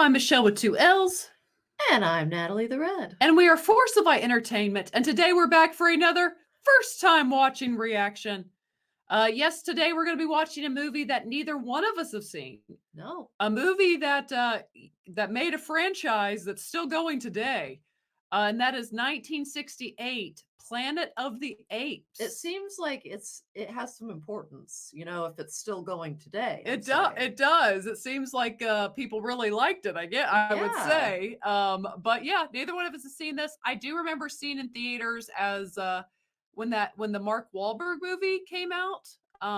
I'm Michelle with two L's. And I'm Natalie the Red. And we are Force of Light Entertainment. And today we're back for another first time watching reaction. Yes, today we're going to be watching a movie that neither one of us have seen. No. A movie that made a franchise that's still going today. And that is 1968, Planet of the Apes. It seems like it has some importance, if it's still going today. It does. It seems like people really liked it, I would say. But yeah, neither one of us has seen this. I do remember seeing in theaters as when the Mark Wahlberg movie came out.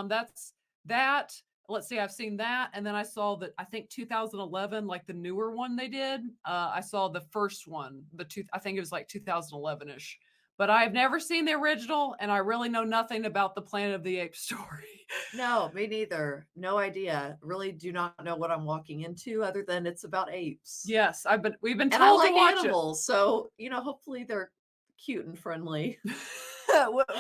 That's that. Let's see, I've seen that, and then I saw that, I think 2011, like the newer one they did. I saw the first one, I think it was like 2011-ish. But I've never seen the original, and I really know nothing about the Planet of the Apes story. No, me neither. No idea. Really do not know what I'm walking into, other than it's about apes. Yes, we've been told and I like to watch animals, so hopefully they're cute and friendly.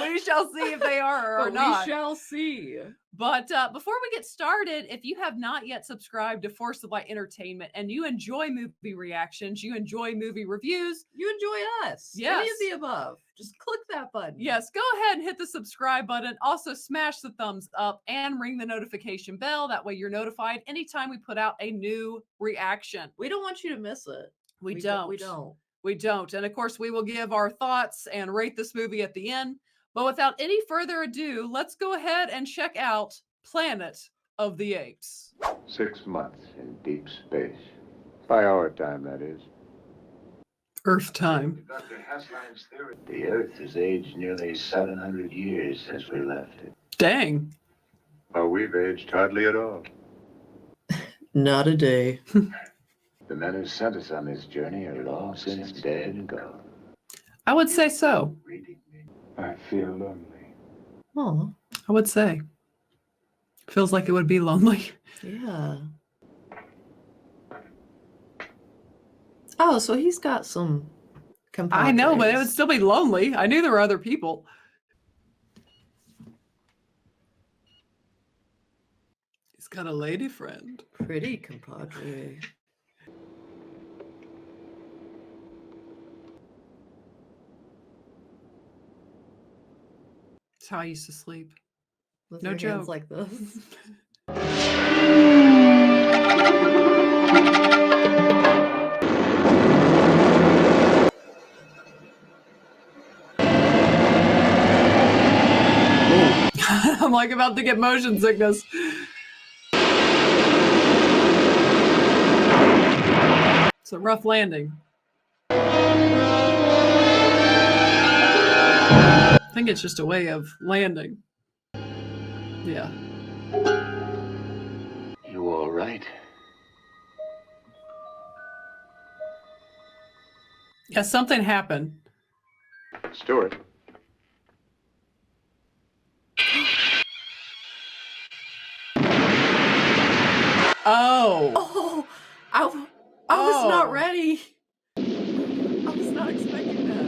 We shall see if they are or not. We shall see. But before we get started, if you have not yet subscribed to Force of Light Entertainment and you enjoy movie reactions, you enjoy movie reviews, you enjoy us, yes, any of the above, just click that button. Yes, go ahead and hit the subscribe button. Also, smash the thumbs up and ring the notification bell. That way you're notified anytime we put out a new reaction. We don't want you to miss it. We don't. And of course, we will give our thoughts and rate this movie at the end. But without any further ado, let's go ahead and check out Planet of the Apes. 6 months in deep space. By our time, that is. Earth time. The Earth has aged nearly 700 years since we left it. Dang. Well, we've aged hardly at all. Not a day. The men who sent us on this journey are long since dead and gone. I would say so. I feel lonely. Oh. I would say. Feels like it would be lonely. Yeah. Oh, so he's got some compadres. I know, but it would still be lonely. I knew there were other people. He's got a lady friend. Pretty compadre. That's how I used to sleep. With no your joke. Hands like this. I'm like about to get motion sickness. It's a rough landing. I think it's just a way of landing. Yeah. You all right? Yeah, something happened. Stuart. Oh, I was not ready. I was not expecting that.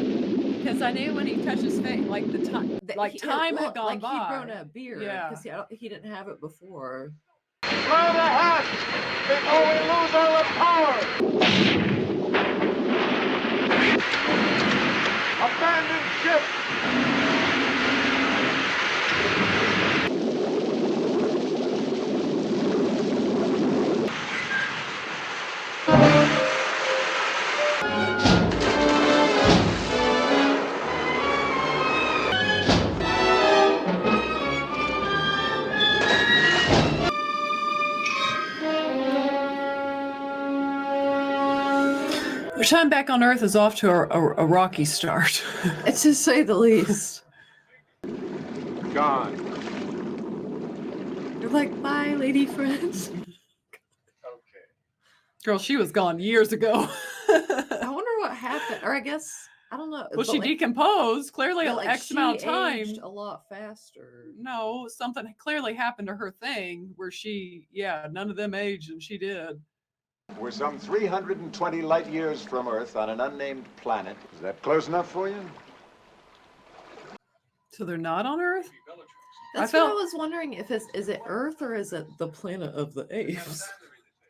Because I knew when he touched his face, like the time, time had gone like by. He'd grown a beard. Yeah. Because he didn't have it before. Slow the hatch before we lose all the power. Abandon ship. Their time back on Earth is off to a rocky start. To say the least. Gone. You're like, bye, lady friends. Okay. Girl, she was gone years ago. I wonder what happened. Or I guess, I don't know. Well, she decomposed clearly but X amount of time. Aged a lot faster. No, something clearly happened to her thing where none of them aged and she did. We're some 320 light years from Earth on an unnamed planet. Is that close enough for you? So they're not on Earth? That's what I was wondering. Is it Earth or is it the planet of the apes?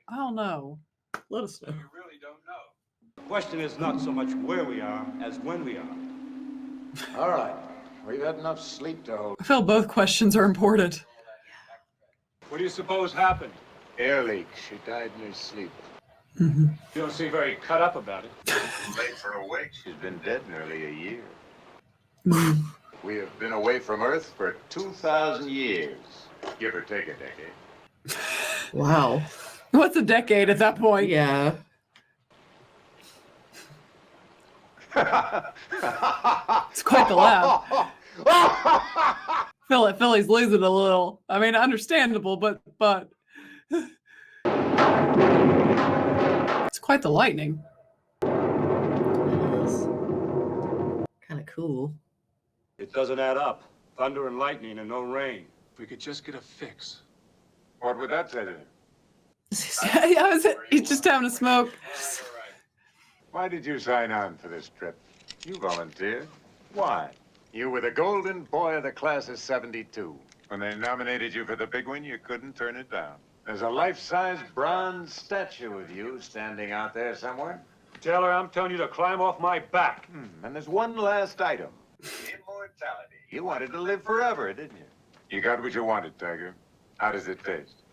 I don't know. Let us know. really don't know. The question is not so much where we are as when we are. All right. We've had enough sleep to hold. I feel both questions are important. What do you suppose happened? Air leak. She died in her sleep. You don't seem very cut up about it. Late for a wake. She's been dead nearly a year. Mm. We have been away from Earth for 2,000 years. Give or take a decade. Wow. What's a decade at that point? Yeah. It's quite the laugh. Philly's losing a little. I mean, understandable, but it's quite the lightning. It is kind of cool. It doesn't add up. Thunder and lightning and no rain. If we could just get a fix. What would that say to him? He's just having a smoke. Why did you sign on for this trip? You volunteered. Why? You were the golden boy of the class of 72. When they nominated you for the big one, you couldn't turn it down. There's a life-size bronze statue of you standing out there somewhere. Taylor, I'm telling you to climb off my back. And there's one last item. Immortality. You wanted to live forever, didn't you? You got what you wanted, Tiger. How does it taste?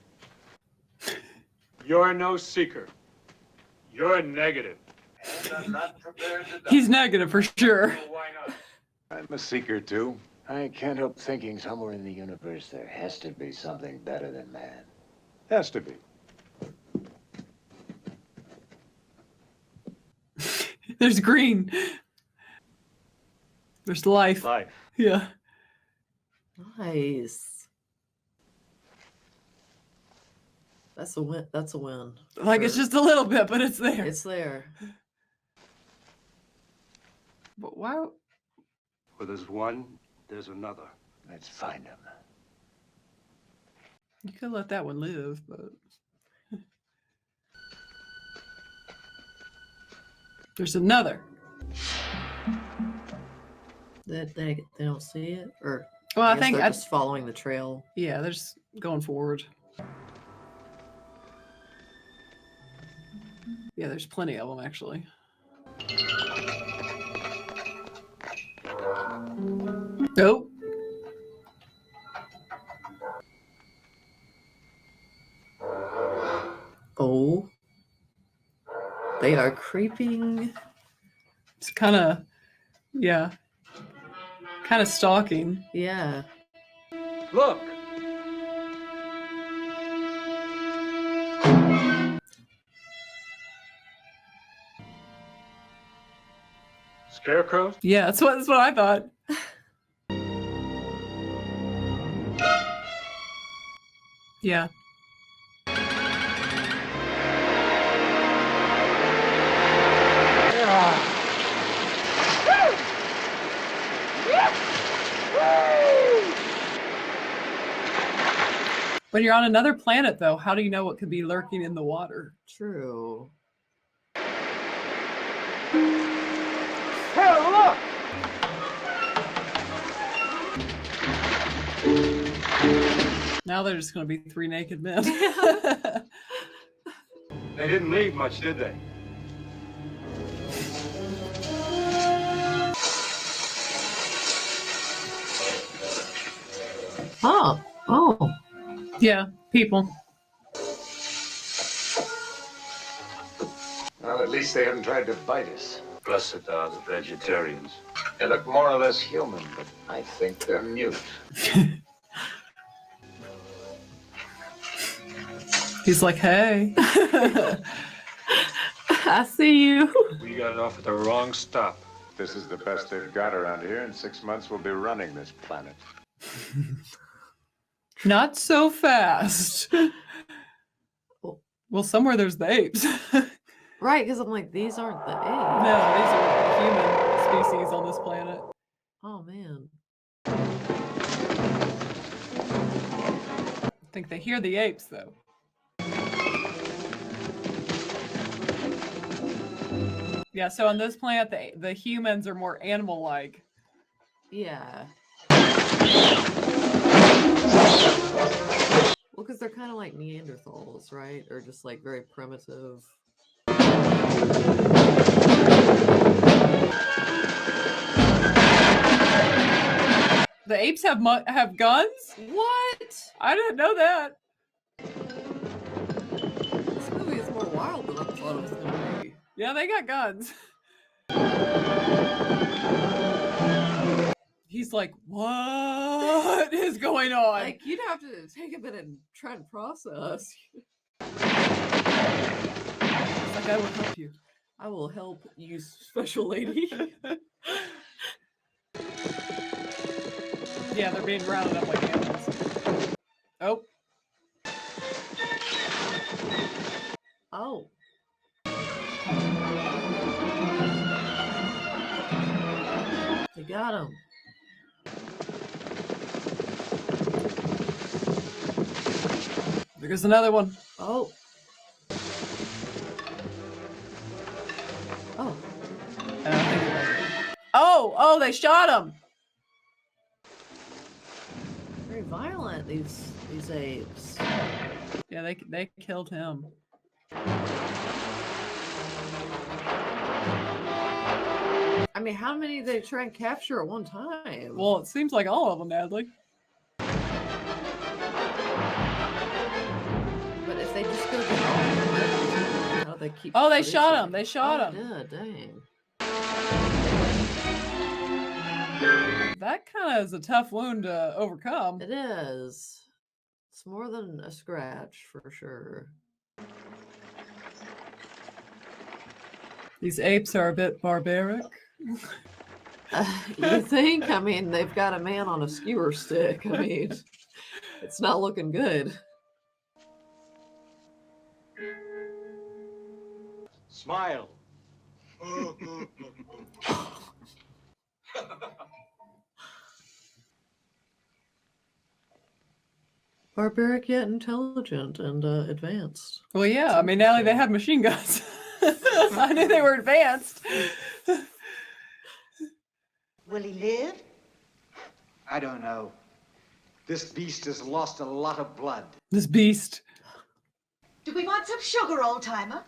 You're no seeker. You're negative. And I'm not prepared to die. He's negative for sure. Why not? I'm a seeker, too. I can't help thinking somewhere in the universe there has to be something better than man. Has to be. There's green. There's life. Life. Yeah. Nice. That's a win. That's a win. Like it's just a little bit, but it's there. It's there. But why? Where there's one, there's another. Let's find him. You could let that one live, but there's another. They don't see it, or Well, I guess think they're I just following the trail. yeah, they're just going forward. Yeah, there's plenty of them actually. Nope. Oh, they are creeping. It's kind of, yeah, kind of stalking. Yeah. Look! Scarecrows? Yeah, that's what I thought. Yeah. When you're on another planet, though, how do you know what could be lurking in the water? True. Hey, look! Now they're just going to be three naked men. They didn't leave much, did they? Oh. Oh. Yeah, people. Well, at least they haven't tried to bite us. Blessed are the vegetarians. They look more or less human, but I think they're mute. He's like, hey. I see you. We got off at the wrong stop. This is the best they've got around here. In 6 months, we'll be running this planet. Not so fast. Well, somewhere there's the apes. Right, because I'm like, these aren't the eggs. No, these are human species on this planet. Oh man. I think they hear the apes, though. Yeah, so on this planet, the humans are more animal-like. Yeah. Well, because they're kind of like Neanderthals, right? Or just like very primitive. The apes have guns? What? I didn't know that. This movie is more wild than I thought it was going to be. Yeah, they got guns. He's like, what is going on? Like, you'd have to take a minute and try to process. It's like, I will help you. I will help you, special lady. Yeah, they're being rounded up like animals. Oh. Oh. They got him. There's another one. Oh. Oh. And I think oh, they shot him. Very violent, these apes. Yeah, they killed him. I mean, how many did they try and capture at one time? Well, it seems like all of them, Natalie. But if they just go down, how do they keep? Oh, they shot producing? him. They shot him. Yeah, dang. That kind of is a tough wound to overcome. It is. It's more than a scratch for sure. These apes are a bit barbaric. You think? I mean, they've got a man on a skewer stick. I mean, it's not looking good. Smile. Barbaric yet intelligent and advanced. Well, yeah. I mean, Natalie, they have machine guns. I knew they were advanced. Will he live? I don't know. This beast has lost a lot of blood. This beast. Do we want some sugar, old timer?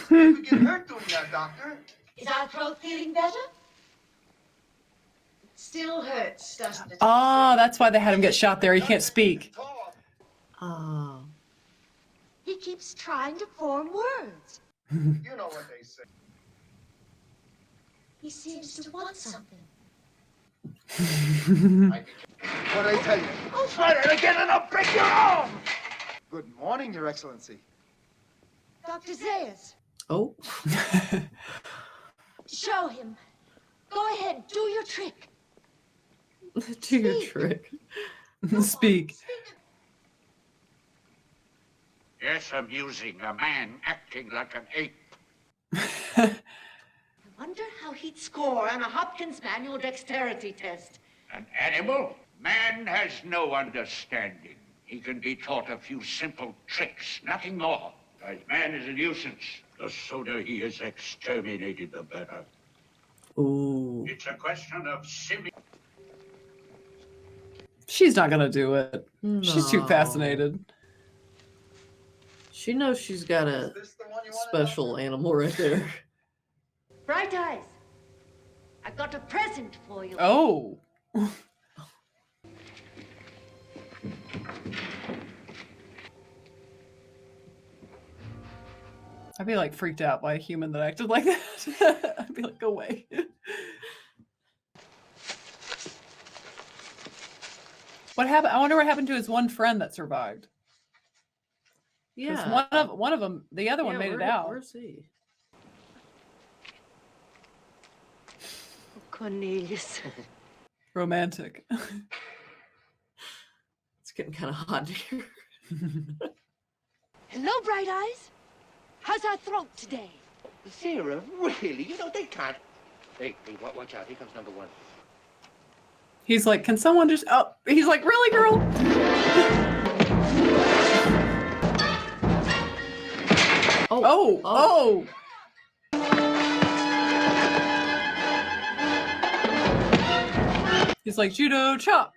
We get hurt doing that, Doctor. Is our throat feeling better? It still hurts, doesn't it? Ah, that's why they had him get shot there. He can't speak. Ah. He keeps trying to form words. You know what they say. He seems to want something. What I tell you? Try it again and I'll break your arm! Good morning, Your Excellency. Dr. Zayas, Oh. show him. Go ahead, do your trick. Do your trick. Speak. Yes, amusing. A man acting like an ape. I wonder how he'd score on a Hopkins manual dexterity test. An animal? Man has no understanding. He can be taught a few simple tricks, nothing more. As man is a nuisance. The sooner he is exterminated, the better. Ooh. It's a question of She's not gonna do it. She's too No. fascinated. She knows she's got a This the one you wanted, special animal right there. Bright Eyes, I've got a present for you. Oh. I'd be like freaked out by a human that acted like that. I'd be like, go away. What happened? I wonder what happened to his one friend that survived. 'Cause Yeah. one of them, the other one made it out. Where's he? Oh, Cornelius. Romantic. It's getting kind of hot in here. Hello, Bright Eyes. How's our throat today? Sarah, really? You know, they can't. Hey, watch out. Here comes number one. He's like, can someone just... Oh, he's like, really, girl? Oh. Oh. He's like, judo chop.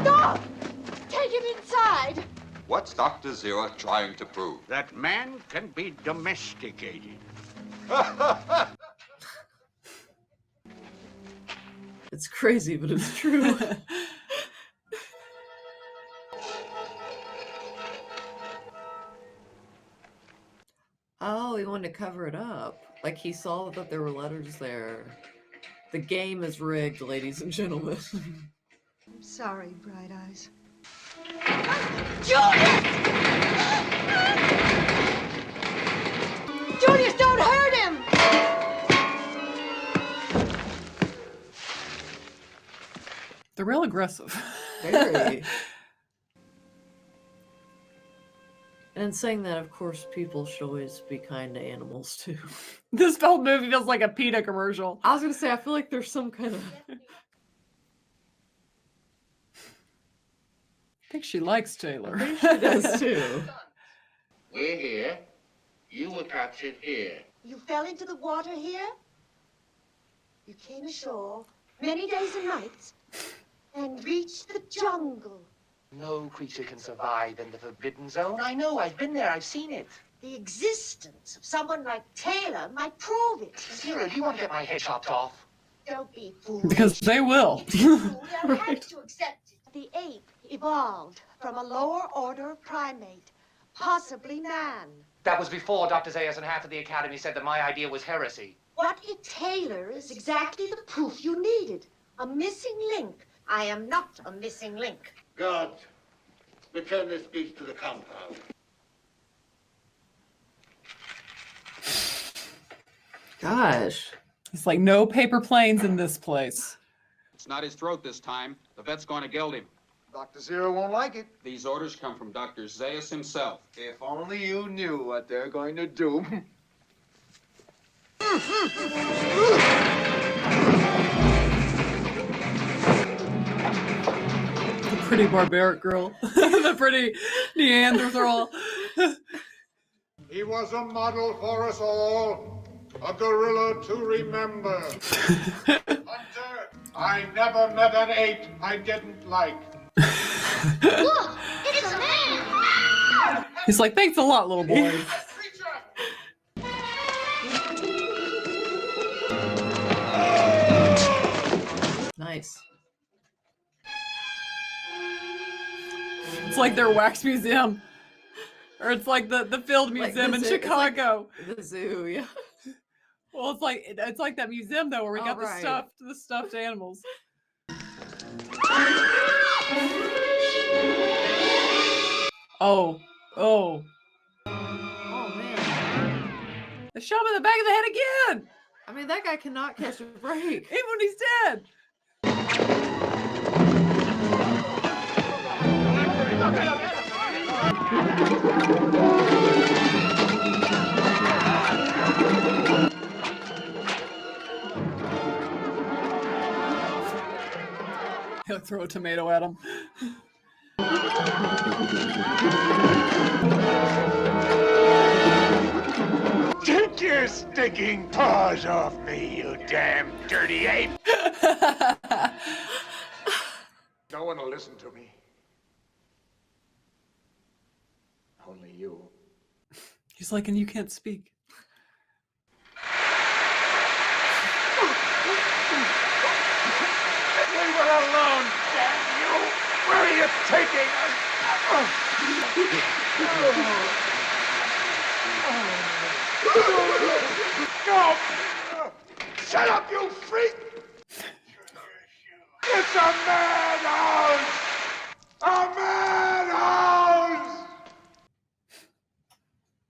Stop! Take him inside. What's Dr. Zero trying to prove? That man can be domesticated. It's crazy, but it's true. Oh, he wanted to cover it up. Like he saw that there were letters there. The game is rigged, ladies and gentlemen. I'm sorry, Bright Eyes. Julius! Julius, don't hurt him! They're real aggressive. Very. And in saying that, of course, people should always be kind to animals, too. This whole movie feels like a PETA commercial. I was going to say, I feel like there's some kind of... I think she likes Taylor. I think she does, too. We're here. You were captured here. You fell into the water here? You came ashore many days and nights and reached the jungle. No creature can survive in the Forbidden Zone. I know, I've been there, I've seen it. The existence of someone like Taylor might prove it. Zero, do you want to get my head chopped off? Don't be foolish. Because they will. You have to accept it. The ape evolved from a lower order primate, possibly man. That was before Dr. Zayas and half of the Academy said that my idea was heresy. What it Taylor is exactly the proof you needed. A missing link. I am not a missing link. Guards, return this beast to the compound. Gosh. It's like no paper planes in this place. It's not his throat this time. The vet's going to gild him. Dr. Zero won't like it. These orders come from Dr. Zayas himself. If only you knew what they're going to do. The pretty barbaric girl. The pretty Neanderthal. He was a model for us all. A gorilla to remember. Hunter, I never met an ape I didn't like. Look, it's a man! He's like, thanks a lot, little boy. Nice. It's like their wax museum. Or it's like the field Like museum the in zoo- it's like Chicago. The zoo, yeah. Well, it's like that museum though, where we got right. the stuffed animals. Oh, Oh, man. they shot him in the back of the head again, I mean, that guy cannot catch a break. even when he's dead. He'll throw a tomato at him. Take your stinking paws off me, you damn dirty ape! No one will listen to me. Only you. He's like, and you can't speak. We were alone, damn you! Where are you taking us? Go! Shut up, you freak! It's a madhouse! A madhouse!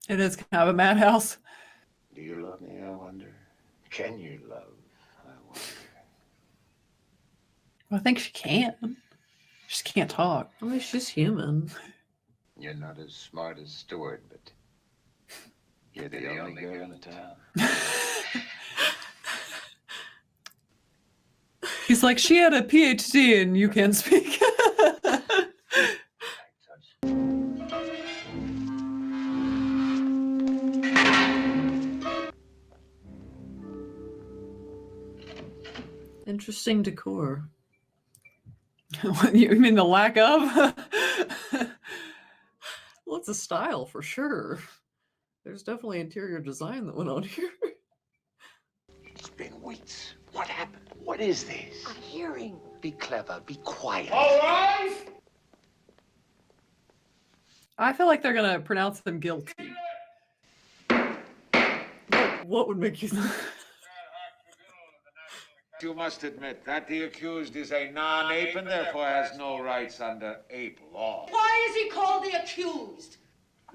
It is kind of a madhouse. Do you love me, I wonder? Can you love, I wonder? Well, I think she can. She just can't talk. I mean, she's human. You're not as smart as Stewart, but you're the only girl in the town. He's like, she had a PhD and you can speak. Interesting decor. You mean the lack of? Well, it's a style for sure. There's definitely interior design that went on here. It's been weeks. What happened? What is this? A hearing. Be clever. Be quiet. All right! I feel like they're gonna pronounce them guilty. What would make you think? You must admit that the accused is a non-ape and therefore has no rights under ape law. Why is he called the accused?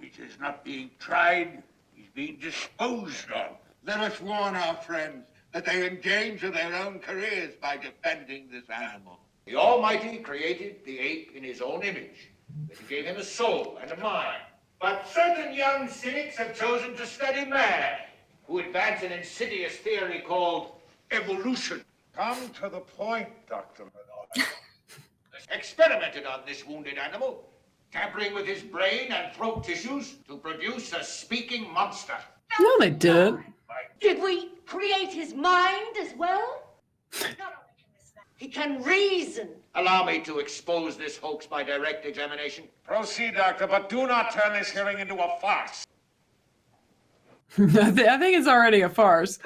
He's not being tried. He's being disposed of. Let us warn our friends that they endanger their own careers by defending this animal. The Almighty created the ape in his own image. That he gave him a soul and a mind. But certain young cynics have chosen to study man, who advance an insidious theory called evolution. Come to the point, Dr. Menard. Experimented on this wounded animal, tampering with his brain and throat tissues to produce a speaking monster. No, they didn't. Did we create his mind as well? He can reason. Allow me to expose this hoax by direct examination. Proceed, Doctor, but do not turn this hearing into a farce. I think it's already a farce.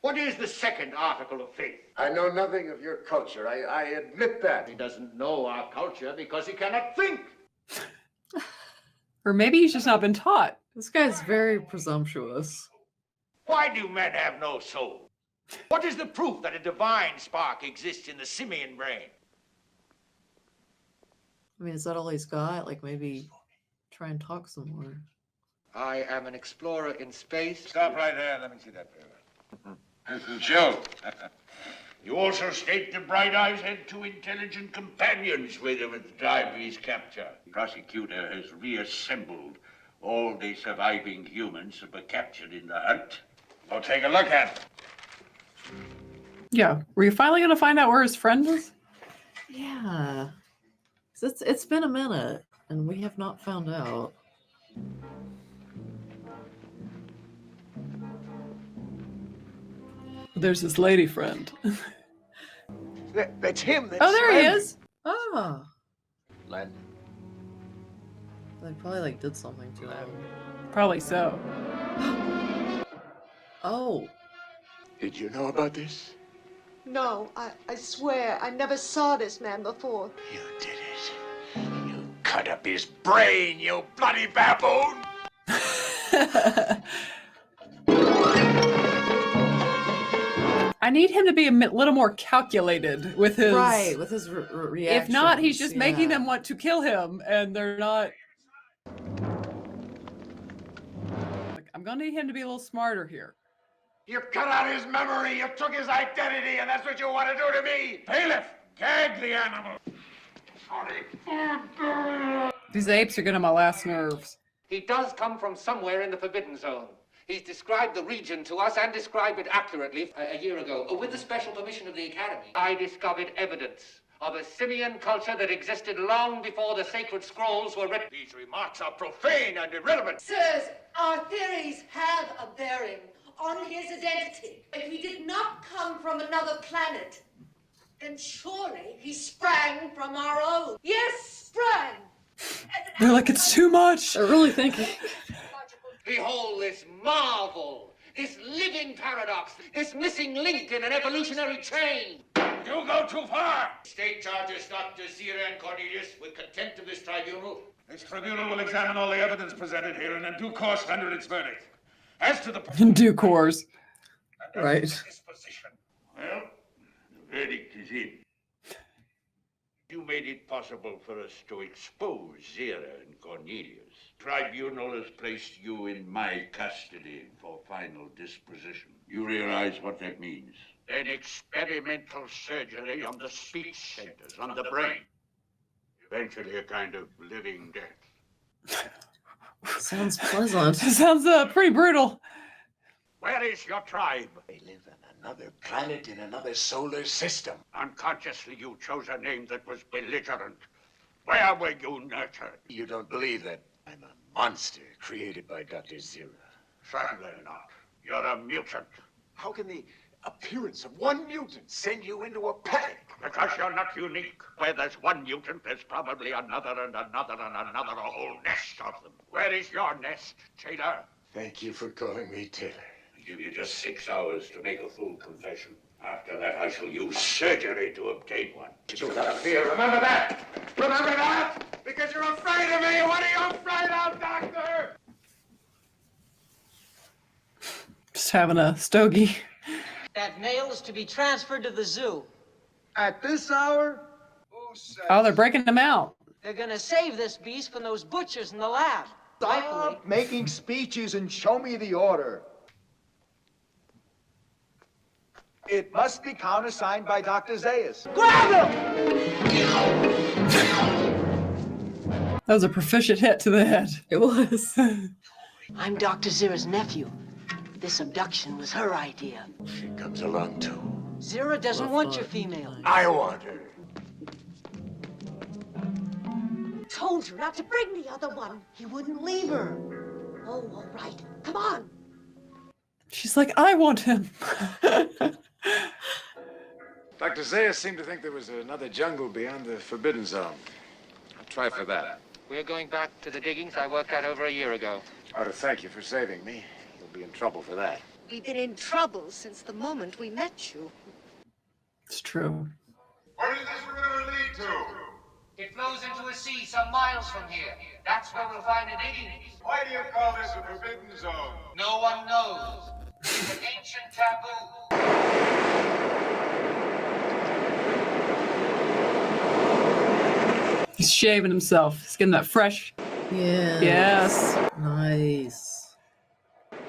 What is the second article of faith? I know nothing of your culture. I admit that. He doesn't know our culture because he cannot think. Or maybe he's just not been taught. This guy's very presumptuous. Why do men have no soul? What is the proof that a divine spark exists in the simian brain? I mean, is that all he's got? Like, maybe try and talk some more. I am an explorer in space. Stop right there. Let me see that paper. This is Joe. You also state the Bright Eyes had two intelligent companions with him at the time of his capture. The prosecutor has reassembled all the surviving humans that were captured in the hunt. Go take a look at it. Yeah. Were you finally going to find out where his friend is? Yeah. 'Cause it's been a minute, and we have not found out. There's his lady friend. That's him. That's Oh, there he Len. is. Ah. Len. They probably, like, did something to him. Probably so. Oh. Did you know about this? No, I swear I never saw this man before. You did it. You cut up his brain, you bloody baboon! I need him to be a little more calculated with his... Right, with his reaction. If not, he's just making yeah. them want to kill him, and they're not... Like, I'm gonna need him to be a little smarter here. You cut out his memory, you took his identity, and that's what you want to do to me! Bailiff, gag the animal! These apes are getting on my last nerves. He does come from somewhere in the Forbidden Zone. He's described the region to us and described it accurately a year ago. With the special permission of the Academy, I discovered evidence of a simian culture that existed long before the sacred scrolls were written. These remarks are profane and irrelevant. Sirs, our theories have a bearing on his identity. If he did not come from another planet, then surely he sprang from our own. Yes, sprang! They're like, it's too much. They're really thinking. Behold this marvel, this living paradox, this missing link in an evolutionary chain. You go too far! State charges Dr. Zira and Cornelius with contempt of this tribunal. This tribunal will examine all the evidence presented here and in due course render its verdict. As to the In due course. Right. disposition. Well, the verdict is in. You made it possible for us to expose Zira and Cornelius. Tribunal has placed you in my custody for final disposition. You realize what that means? An experimental surgery on the speech centers, on the brain. Eventually a kind of living death. Sounds pleasant. Sounds pretty brutal. Where is your tribe? They live on another planet in another solar system. Unconsciously you chose a name that was belligerent. Where were you nurtured? You don't believe that I'm a monster created by Dr. Zira. Certainly not. You're a mutant. How can the appearance of one mutant send you into a panic? Because you're not unique. Where there's one mutant, there's probably another and another and another, a whole nest of them. Where is your nest, Taylor? Thank you for calling me Taylor. I give you just 6 hours to make a full confession. After that, I shall use surgery to obtain one. So without fear, remember that! Remember that! Because you're afraid of me! What are you afraid of, Doctor? Just having a stogie. That male is to be transferred to the zoo. At this hour? Oh, they're breaking them out. They're gonna save this beast from those butchers in the lab. Rightfully. Stop making speeches and show me the order. It must be countersigned by Dr. Zaius. Grab him! That was a proficient hit to the head. It was. I'm Dr. Zira's nephew. This abduction was her idea. She comes along too. Zira doesn't want your female. I want her. Told you not to bring the other one. He wouldn't leave her. Oh, all right. Come on. She's like, I want him. Dr. Zaius seemed to think there was another jungle beyond the Forbidden Zone. I'll try for that. We're going back to the diggings I worked at over a year ago. I ought to thank you for saving me. You'll be in trouble for that. We've been in trouble since the moment we met you. It's true. Where does this river lead to? It flows into a sea some miles from here. That's where we'll find the diggings. Why do you call this a forbidden zone? No one knows. It's an ancient taboo. He's shaving himself. He's getting that fresh. Yeah. Yes. Nice.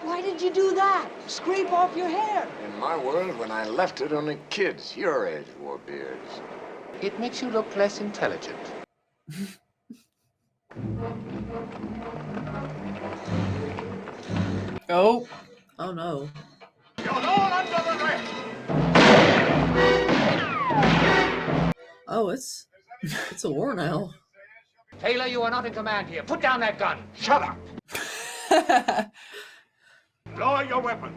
Why did you do that? Scrape off your hair. In my world, when I left it, only kids your age wore beards. It makes you look less intelligent. Oh. Oh no. You're all under the arrest! Oh, it's a war now. Taylor, you are not in command here. Put down that gun. Shut up! Lower your weapon.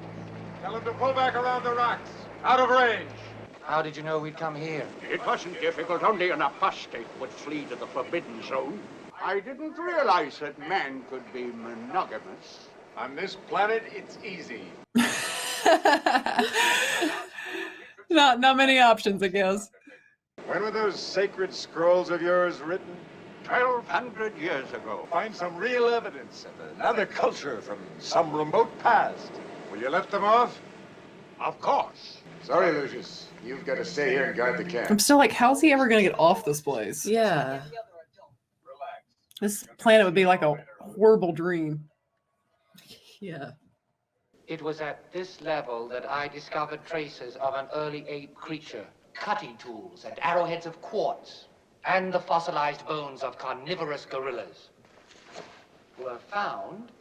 Tell him to pull back around the rocks. Out of range. How did you know we'd come here? It wasn't difficult. Only an apostate would flee to the Forbidden Zone. I didn't realize that man could be monogamous. On this planet, it's easy. Not many options, I guess. When were those sacred scrolls of yours written? 1,200 years ago. Find some real evidence of another culture from some remote past. Will you let them off? Of course. Sorry, Lucius. You've got to stay here and guard the camp. I'm still like, how's he ever gonna get off this place? Yeah. This planet would be like a horrible dream. Yeah. It was at this level that I discovered traces of an early ape creature, cutting tools and arrowheads of quartz, and the fossilized bones of carnivorous gorillas were found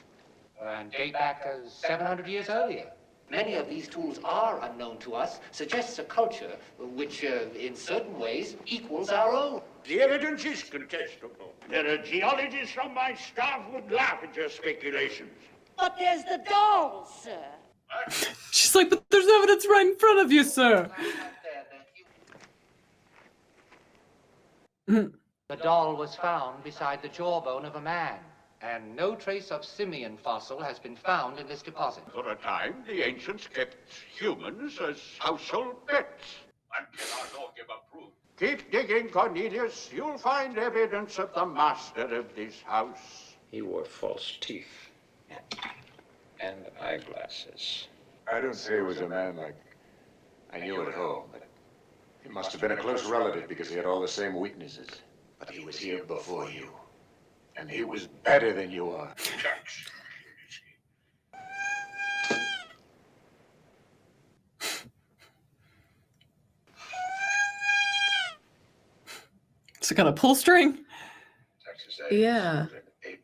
and date back as 700 years earlier. Many of these tools are unknown to us, suggests a culture which, in certain ways, equals our own. The evidence is contestable. There are geologists from my staff who would laugh at your speculations. But there's the dolls, sir. She's like, but there's evidence right in front of you, sir. The doll was found beside the jawbone of a man, and no trace of simian fossil has been found in this deposit. For a time, the ancients kept humans as household pets. Until our lawgiver proved. Keep digging, Cornelius. You'll find evidence of the master of this house. He wore false teeth and eyeglasses. I don't say he was a man like I knew at home, but he must have been a close relative because he had all the same weaknesses. But he was here before you, and he was better than you are. It's kind of pull string. Yeah.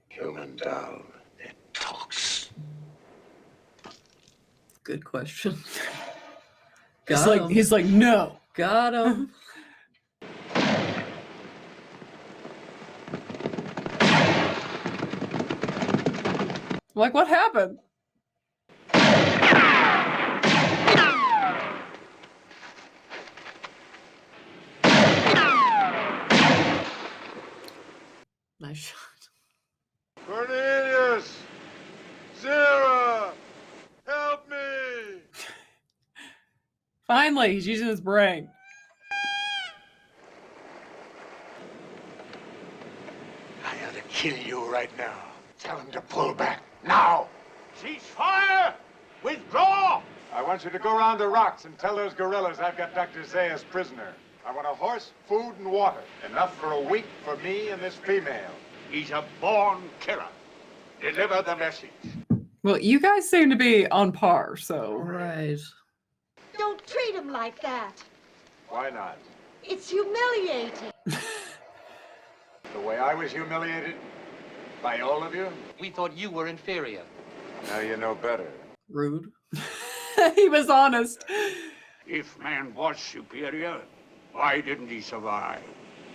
Human doll that talks. Good question. He's like, no. Got him. Like, what happened? Finally, he's using his brain. I ought to kill you right now. Tell him to pull back. Now! Cease fire! Withdraw! I want you to go around the rocks and tell those gorillas I've got Dr. Zayas prisoner. I want a horse, food, and water. Enough for a week for me and this female. He's a born killer. Deliver the message. Well, you guys seem to be on par, so. Right. Don't treat him like that. Why not? It's humiliating. The way I was humiliated? By all of you? We thought you were inferior. Now you know better. Rude. He was honest. If man was superior, why didn't he survive?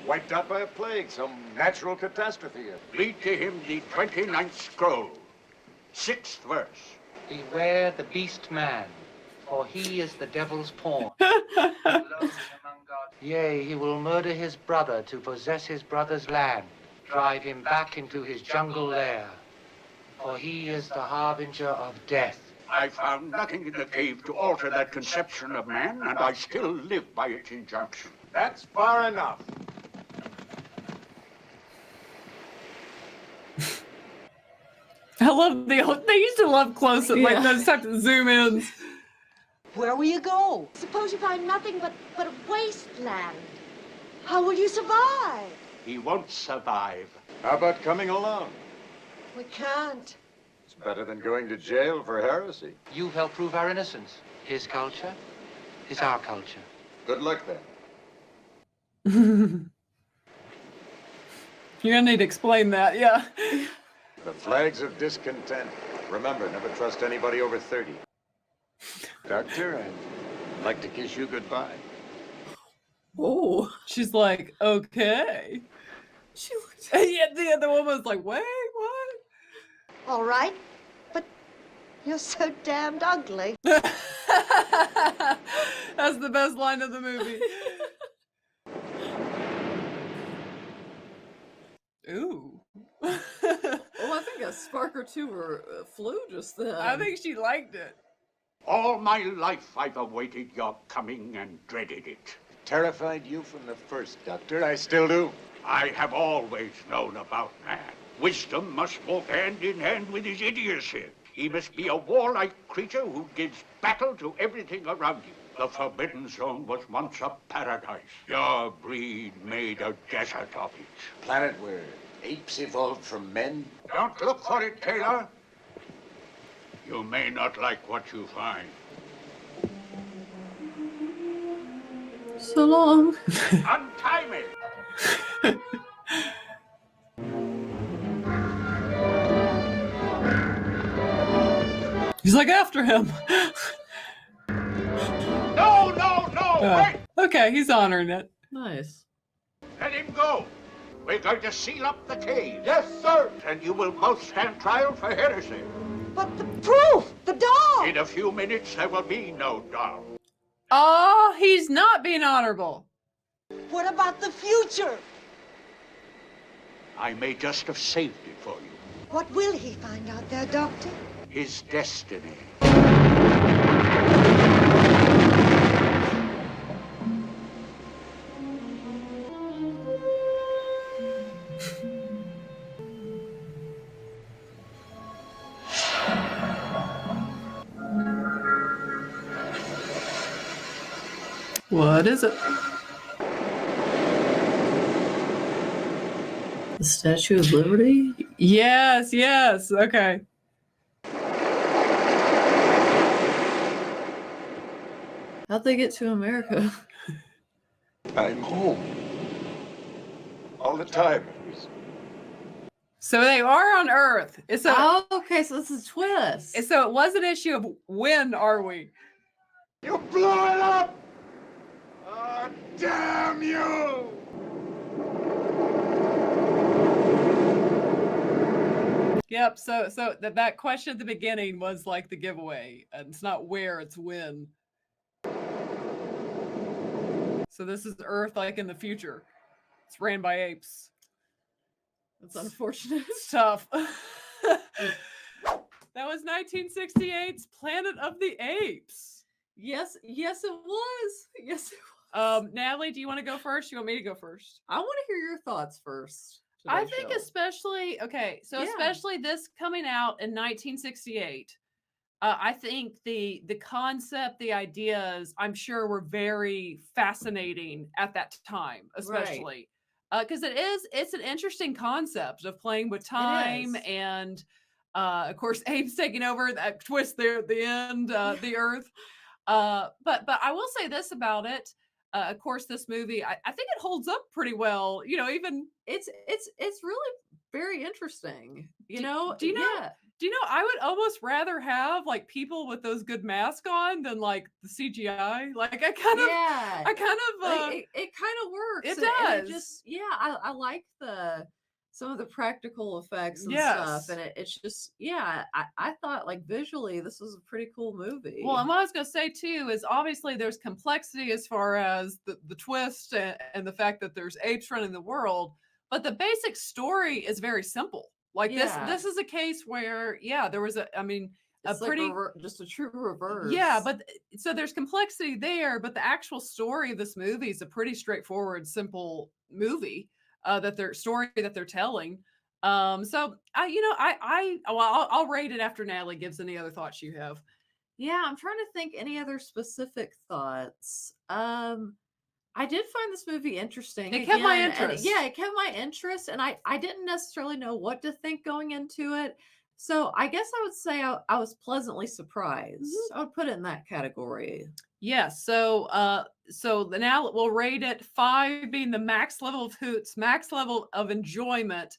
Wiped out by a plague, some natural catastrophe. Read to him the 29th scroll, 6th verse. Beware the beast man, for he is the devil's pawn. Yea, he will murder his brother to possess his brother's land, drive him back into his jungle lair, for he is the harbinger of death. I found nothing in the cave to alter that conception of man, and I still live by its injunction. That's far enough. I love they used to love close up, like those type of zoom ins. Where will you go? Suppose you find nothing but a wasteland. How will you survive? He won't survive. How about coming along? We can't. It's better than going to jail for heresy. You help prove our innocence. His culture is our culture. Good luck then. You're gonna need to explain that, yeah. The flags of discontent. Remember, never trust anybody over 30. Doctor, I'd like to kiss you goodbye. Oh, she's like, okay. She looked. Yeah, the other woman's like, wait, what? All right, but you're so damned ugly. That's the best line of the movie. Ooh. Oh, I think a spark or two flew just then. I think she liked it. All my life I've awaited your coming and dreaded it. Terrified you from the first, Doctor. I still do. I have always known about man. Wisdom must walk hand in hand with his idiocy. He must be a warlike creature who gives battle to everything around him. The Forbidden Zone was once a paradise. Your breed made a desert of it. Planet where apes evolved from men? Don't look for it, Taylor. You may not like what you find. So long. Untie me! He's like, after him. No, wait! Okay, he's honoring it. Nice. Let him go. We're going to seal up the cave. Yes, sir. And you will both stand trial for heresy. But the proof, the dog. In a few minutes, there will be no doubt. Oh, he's not being honorable. What about the future? I may just have saved it for you. What will he find out there, Doctor? His destiny. What is it? The Statue of Liberty? Yes, yes. Okay. How'd they get to America? I'm home. All the time. So they are on Earth. It's a, Oh, okay, so this is a twist. so it was an issue of when are we? You blew it up! Oh, damn you! Yep. So that question at the beginning was like the giveaway, and it's not where, it's when. So this is Earth, like in the future. It's ran by apes. That's unfortunate. It's tough. That was 1968's Planet of the Apes. Yes, yes, it was. Yes, it Natalie, do you want to go first? You want me to go first? I want to hear your thoughts first. I Today think show. especially Yeah. especially this coming out in 1968. I think the concept, the ideas, I'm sure were very fascinating at that time, especially because it's an interesting concept of playing with time is. and of course Apes taking over that twist there at the end, the Earth. But I will say this about it. Of course, this movie I think it holds up pretty well. You know, even It's really very interesting. You do, know, do you know yeah. do you know I would almost rather have like people with those good masks on than like the CGI. Like Yeah. I kind of It kind of works. it And it does. just I like some of the practical effects and stuff. Yes. And it's just I thought like visually this was a pretty cool movie. Well, and what I was going to say too is obviously there's complexity as far as the twist and the fact that there's apes running the world, but the basic story is very simple. Like this is a case where there was a it's like pretty just a true reverse. yeah, but so there's complexity there, but the actual story of this movie is a pretty straightforward, simple movie that they're telling. So I'll rate it after Natalie gives any other thoughts you have. Yeah, I'm trying to think any other specific thoughts. I did find this movie interesting. It kept my again, and interest. yeah, it kept my interest, and I didn't necessarily know what to think going into it. So I guess I would say I was pleasantly surprised. I would put it in that category. Yes. So now we'll rate it 5 being the max level of hoots, max level of enjoyment.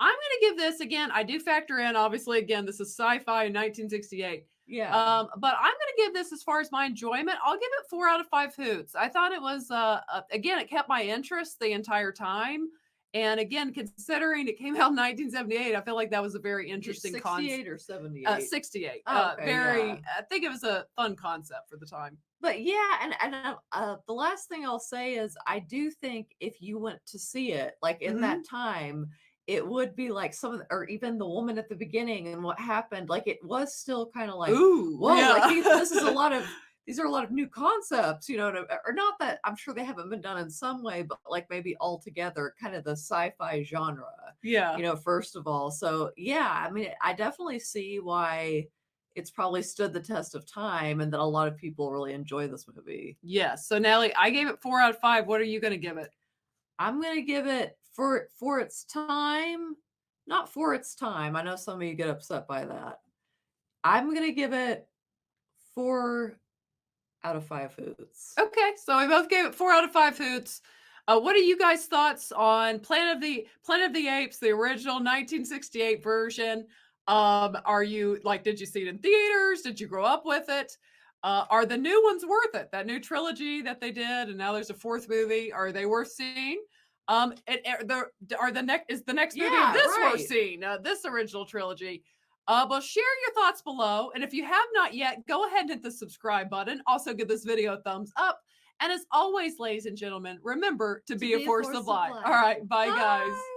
I'm going to give this again. I do factor in, obviously, again, this is sci-fi in 1968. Yeah. But I'm going to give this, as far as my enjoyment, I'll give it 4 out of 5 hoots. I thought it was, again, it kept my interest the entire time. And again, considering it came out in 1978, I feel like that was a very interesting 68 or 78? 68. Okay, I think it was a fun concept for the time. But yeah, and the last thing I'll say is I do think if you went to see it, like in that time, it would be like or even the woman at the beginning and what happened, like it was still kind of like, ooh, whoa, yeah. like this is these are a lot of new concepts, you know, or not that I'm sure they haven't been done in some way, but like maybe all together, kind of the sci-fi genre. Yeah. You know, first of all. So yeah, I mean, I definitely see why it's probably stood the test of time and that a lot of people really enjoy this movie. Yes. So Natalie, I gave it 4 out of 5. What are you going to give it? I'm going to give it for its time, not for its time. I know some of you get upset by that. I'm going to give it 4 out of 5 hoots. Okay, so we both gave it 4 out of 5 hoots. What are you guys' thoughts on Planet of the Apes, the original 1968 version? Are you like, did you see it in theaters? Did you grow up with it? Are the new ones worth it? That new trilogy that they did, and now there's a 4th movie. Are they worth seeing? Is the next movie of this worth seeing? This original trilogy. But share your thoughts below. And if you have not yet, go ahead and hit the subscribe button. Also, give this video a thumbs up. And as always, ladies and gentlemen, remember to be a force of light. All right. Bye, guys.